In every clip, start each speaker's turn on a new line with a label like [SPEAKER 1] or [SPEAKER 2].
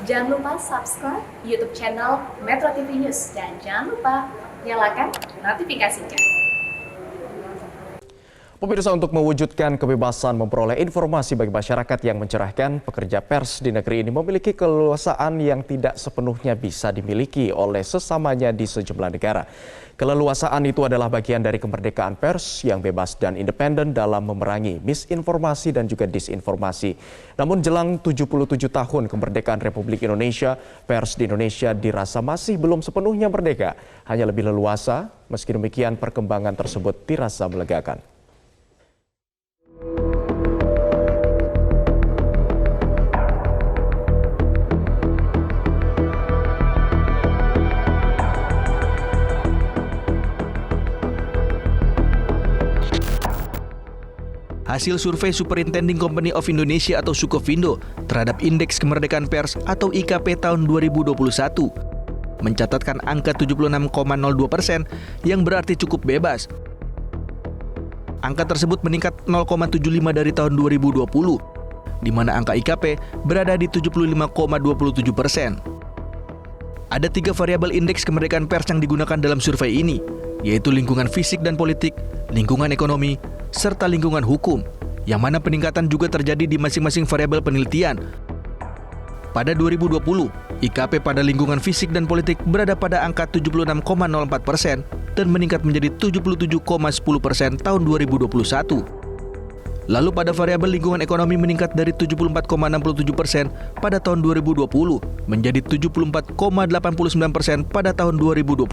[SPEAKER 1] Jangan lupa subscribe YouTube channel Metro TV News dan jangan lupa nyalakan notifikasinya.
[SPEAKER 2] Pemirsa, untuk mewujudkan kebebasan memperoleh informasi bagi masyarakat yang mencerahkan, pekerja pers di negeri ini memiliki keleluasaan yang tidak sepenuhnya bisa dimiliki oleh sesamanya di sejumlah negara. Keleluasaan itu adalah bagian dari kemerdekaan pers yang bebas dan independen dalam memerangi misinformasi dan juga disinformasi. Namun jelang 77 tahun kemerdekaan Republik Indonesia, pers di Indonesia dirasa masih belum sepenuhnya merdeka, hanya lebih leluasa. Meski demikian, perkembangan tersebut dirasa melegakan.
[SPEAKER 3] Hasil survei Superintending Company of Indonesia atau Sukovindo terhadap Indeks Kemerdekaan Pers atau IKP tahun 2021 mencatatkan angka 76,02% yang berarti cukup bebas. Angka tersebut meningkat 0,75 dari tahun 2020, di mana angka IKP berada di 75,27%. Ada 3 variabel indeks kemerdekaan pers yang digunakan dalam survei ini, yaitu lingkungan fisik dan politik, lingkungan ekonomi, serta lingkungan hukum, yang mana peningkatan juga terjadi di masing-masing variabel penelitian. Pada 2020, IKP pada lingkungan fisik dan politik berada pada angka 76,04% dan meningkat menjadi 77,10% tahun 2021. Lalu pada variabel lingkungan ekonomi meningkat dari 74,67% pada tahun 2020 menjadi 74,89% pada tahun 2021.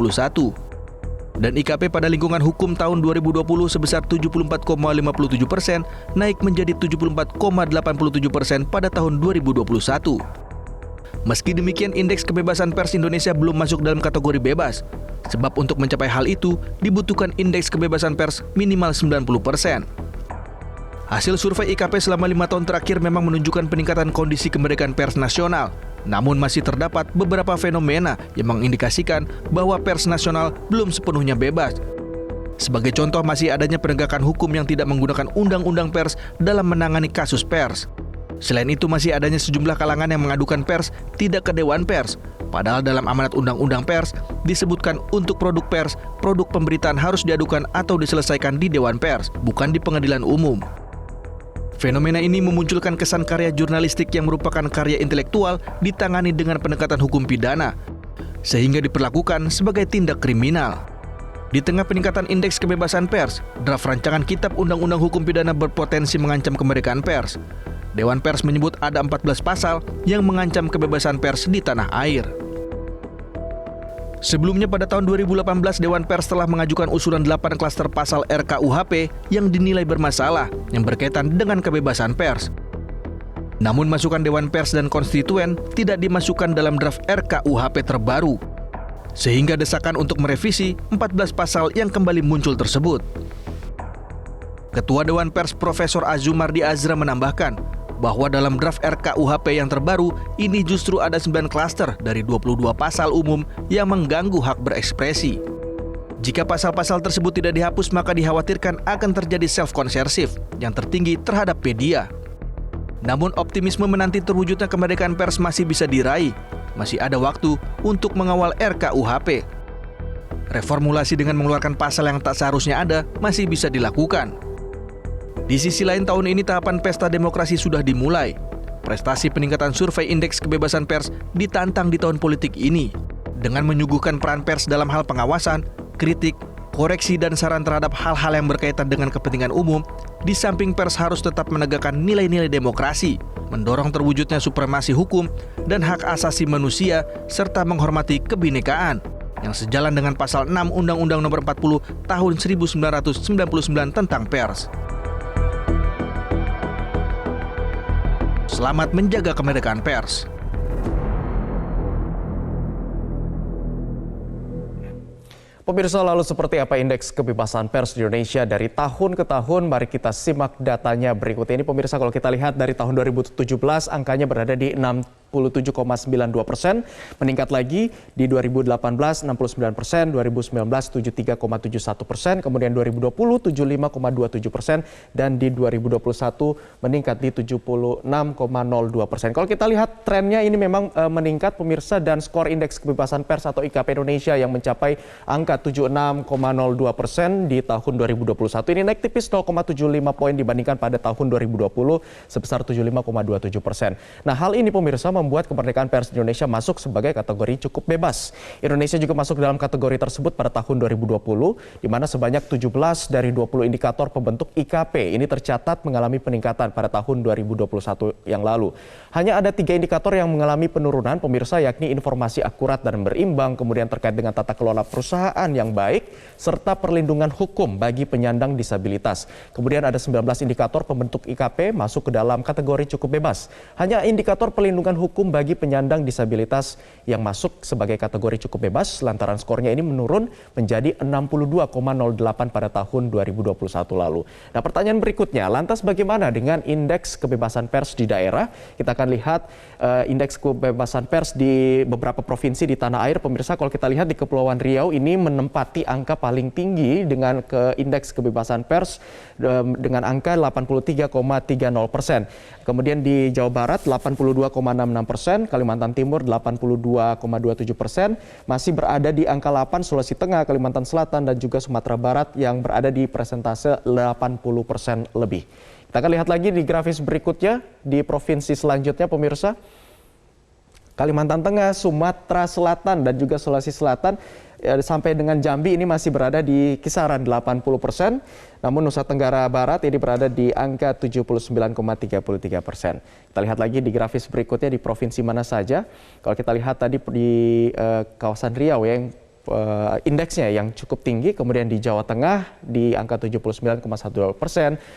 [SPEAKER 3] Dan IKP pada lingkungan hukum tahun 2020 sebesar 74,57% naik menjadi 74,87% pada tahun 2021. Meski demikian, indeks kebebasan pers Indonesia belum masuk dalam kategori bebas, sebab untuk mencapai hal itu dibutuhkan indeks kebebasan pers minimal 90%. Hasil survei IKP selama 5 tahun terakhir memang menunjukkan peningkatan kondisi kemerdekaan pers nasional. Namun masih terdapat beberapa fenomena yang mengindikasikan bahwa pers nasional belum sepenuhnya bebas. Sebagai contoh, masih adanya penegakan hukum yang tidak menggunakan undang-undang pers dalam menangani kasus pers. Selain itu, masih adanya sejumlah kalangan yang mengadukan pers tidak ke Dewan Pers. Padahal dalam amanat undang-undang pers disebutkan untuk produk pers, produk pemberitaan harus diadukan atau diselesaikan di Dewan Pers, bukan di pengadilan umum. Fenomena ini memunculkan kesan karya jurnalistik yang merupakan karya intelektual ditangani dengan pendekatan hukum pidana, sehingga diperlakukan sebagai tindak kriminal. Di tengah peningkatan indeks kebebasan pers, draft rancangan Kitab Undang-Undang Hukum Pidana berpotensi mengancam kemerdekaan pers. Dewan Pers menyebut ada 14 pasal yang mengancam kebebasan pers di tanah air. Sebelumnya pada tahun 2018, Dewan Pers telah mengajukan usulan 8 klaster pasal RKUHP yang dinilai bermasalah yang berkaitan dengan kebebasan pers. Namun masukan Dewan Pers dan konstituen tidak dimasukkan dalam draft RKUHP terbaru, sehingga desakan untuk merevisi 14 pasal yang kembali muncul tersebut. Ketua Dewan Pers Profesor Azumardi Azra menambahkan bahwa dalam draft RKUHP yang terbaru ini justru ada 9 klaster dari 22 pasal umum yang mengganggu hak berekspresi. Jika pasal-pasal tersebut tidak dihapus, maka dikhawatirkan akan terjadi self-konsersif yang tertinggi terhadap media. Namun optimisme menanti terwujudnya kemerdekaan pers masih bisa diraih. Masih ada waktu untuk mengawal RKUHP. Reformulasi dengan mengeluarkan pasal yang tak seharusnya ada masih bisa dilakukan. Di sisi lain, tahun ini tahapan pesta demokrasi sudah dimulai. Prestasi peningkatan survei indeks kebebasan pers ditantang di tahun politik ini dengan menyuguhkan peran pers dalam hal pengawasan, kritik, koreksi, dan saran terhadap hal-hal yang berkaitan dengan kepentingan umum. Di samping pers harus tetap menegakkan nilai-nilai demokrasi, mendorong terwujudnya supremasi hukum dan hak asasi manusia, serta menghormati kebinekaan yang sejalan dengan pasal 6 Undang-Undang Nomor 40 Tahun 1999 tentang pers. Selamat menjaga kemerdekaan pers.
[SPEAKER 2] Pemirsa, lalu seperti apa indeks kebebasan pers di Indonesia dari tahun ke tahun? Mari kita simak datanya berikut ini. Pemirsa, kalau kita lihat dari tahun 2017 angkanya berada di 60 67,92%, meningkat lagi di 2018 69%, 2019 73,71%, kemudian 2020 75,27%, dan di 2021 meningkat di 76,02%. Kalau kita lihat trennya ini memang meningkat pemirsa, dan skor indeks kebebasan pers atau IKP Indonesia yang mencapai angka 76,02% di tahun 2021 ini naik tipis 0,75 poin dibandingkan pada tahun 2020 sebesar 75,27%. Nah, hal ini pemirsa membuat kemerdekaan pers di Indonesia masuk sebagai kategori cukup bebas. Indonesia juga masuk dalam kategori tersebut pada tahun 2020, di mana sebanyak 17 dari 20 indikator pembentuk IKP ini tercatat mengalami peningkatan pada tahun 2021 yang lalu. Hanya ada 3 indikator yang mengalami penurunan pemirsa, yakni informasi akurat dan berimbang, kemudian terkait dengan tata kelola perusahaan yang baik, serta perlindungan hukum bagi penyandang disabilitas. Kemudian ada 19 indikator pembentuk IKP masuk ke dalam kategori cukup bebas. Hanya indikator perlindungan hukum bagi penyandang disabilitas yang masuk sebagai kategori cukup bebas, lantaran skornya ini menurun menjadi 62,08 pada tahun 2021 lalu. Nah, pertanyaan berikutnya, lantas bagaimana dengan indeks kebebasan pers di daerah? Kita akan lihat indeks kebebasan pers di beberapa provinsi di tanah air. Pemirsa, kalau kita lihat di Kepulauan Riau ini menempati angka paling tinggi dengan indeks kebebasan pers dengan angka 83,30%. Kemudian di Jawa Barat 82,66%, Kalimantan Timur 82,27%, masih berada di angka 8 Sulawesi Tengah, Kalimantan Selatan, dan juga Sumatera Barat yang berada di persentase 80% lebih. Kita akan lihat lagi di grafis berikutnya di provinsi selanjutnya pemirsa. Kalimantan Tengah, Sumatera Selatan, dan juga Sulawesi Selatan sampai dengan Jambi ini masih berada di kisaran 80%. Namun Nusa Tenggara Barat ini berada di angka 79,33%. Kita lihat lagi di grafis berikutnya di provinsi mana saja. Kalau kita lihat tadi di kawasan Riau yang indeksnya yang cukup tinggi, kemudian di Jawa Tengah di angka 79,12%,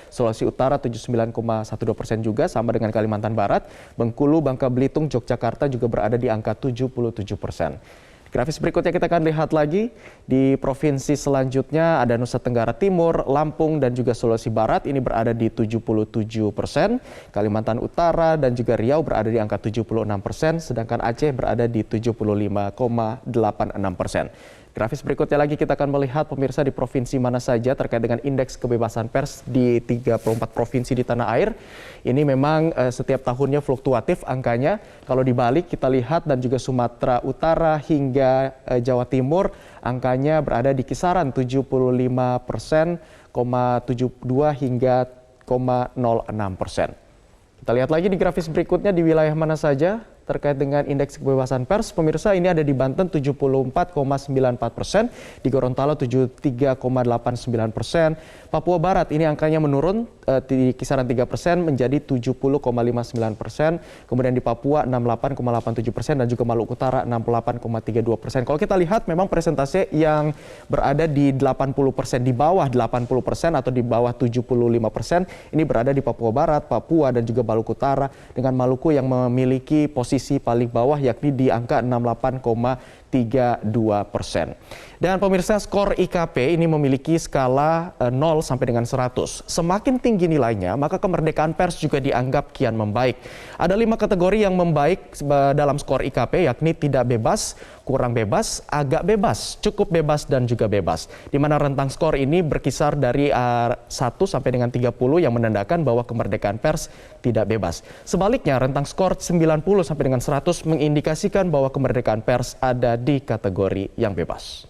[SPEAKER 2] Sulawesi Utara 79,12% juga, sama dengan Kalimantan Barat, Bengkulu, Bangka Belitung, Yogyakarta juga berada di angka 77%. Grafis berikutnya kita akan lihat lagi di provinsi selanjutnya ada Nusa Tenggara Timur, Lampung, dan juga Sulawesi Barat ini berada di 77%, Kalimantan Utara dan juga Riau berada di angka 76%, sedangkan Aceh berada di 75,86%. Grafis berikutnya lagi kita akan melihat pemirsa di provinsi mana saja terkait dengan indeks kebebasan pers di 34 provinsi di tanah air. Ini memang setiap tahunnya fluktuatif angkanya. Kalau dibalik kita lihat dan juga Sumatera Utara hingga Jawa Timur angkanya berada di kisaran 75%,72 hingga 0,06%. Kita lihat lagi di grafis berikutnya di wilayah mana saja terkait dengan indeks kebebasan pers. Pemirsa, ini ada di Banten 74,94%, di Gorontalo 73,89%, Papua Barat ini angkanya menurun di kisaran 3% menjadi 70,59%, kemudian di Papua 68,87% dan juga Maluku Utara 68,32%. Kalau kita lihat memang persentase yang berada di 80%, di bawah 80% atau di bawah 75% ini berada di Papua Barat, Papua dan juga Maluku Utara, dengan Maluku yang memiliki posisi paling bawah yakni di angka 68,32%. Dan pemirsa, skor IKP ini memiliki skala 0 sampai dengan 100. Semakin tinggi nilainya, maka kemerdekaan pers juga dianggap kian membaik. Ada 5 kategori yang membaik dalam skor IKP, yakni tidak bebas, kurang bebas, agak bebas, cukup bebas, dan juga bebas. Di mana rentang skor ini berkisar dari 1 sampai dengan 30 yang menandakan bahwa kemerdekaan pers tidak bebas. Sebaliknya, rentang skor 90 sampai dengan 100 mengindikasikan bahwa kemerdekaan pers ada di kategori yang bebas.